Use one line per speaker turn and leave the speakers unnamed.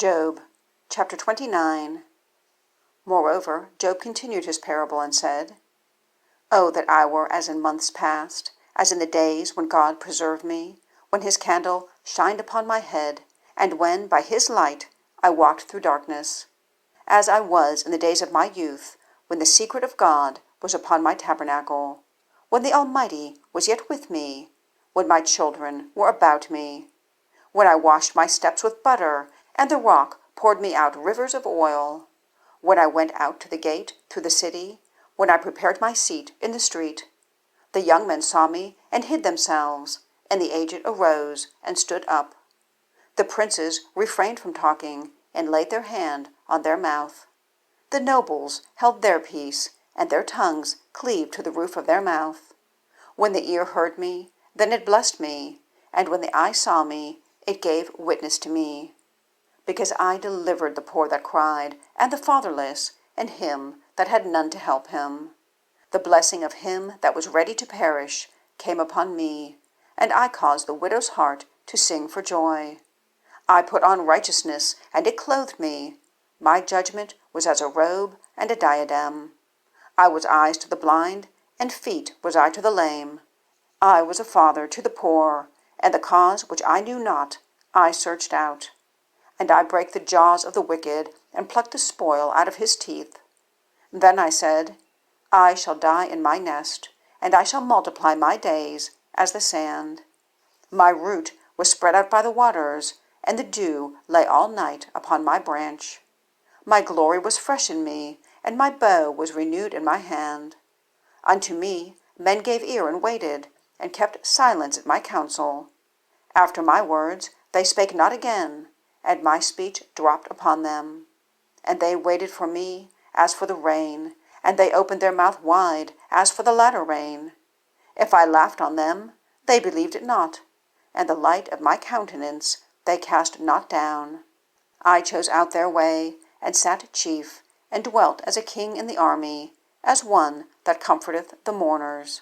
Job, chapter 29. Moreover, Job continued his parable and said, Oh, that I were as in months past, as in the days when God preserved me, when his candle shined upon my head, and when by his light I walked through darkness, as I was in the days of my youth, when the secret of God was upon my tabernacle, when the Almighty was yet with me, when my children were about me, when I washed my steps with butter, and the rock poured me out rivers of oil, when I went out to the gate through the city, when I prepared my seat in the street. The young men saw me and hid themselves, and the aged arose and stood up. The princes refrained from talking, and laid their hand on their mouth. The nobles held their peace, and their tongues cleaved to the roof of their mouth. When the ear heard me, then it blessed me, and when the eye saw me, it gave witness to me. Because I delivered the poor that cried, and the fatherless, and him that had none to help him. The blessing of him that was ready to perish came upon me, and I caused the widow's heart to sing for joy. I put on righteousness, and it clothed me. My judgment was as a robe and a diadem. I was eyes to the blind, and feet was I to the lame. I was a father to the poor, and the cause which I knew not I searched out. And I brake the jaws of the wicked, and plucked the spoil out of his teeth. Then I said, I shall die in my nest, and I shall multiply my days as the sand. My root was spread out by the waters, and the dew lay all night upon my branch. My glory was fresh in me, and my bow was renewed in my hand. Unto me men gave ear and waited, and kept silence at my counsel. After my words they spake not again, and my speech dropped upon them. And they waited for me as for the rain, and they opened their mouth wide as for the latter rain. If I laughed on them, they believed it not, and the light of my countenance they cast not down. I chose out their way, and sat chief, and dwelt as a king in the army, as one that comforteth the mourners.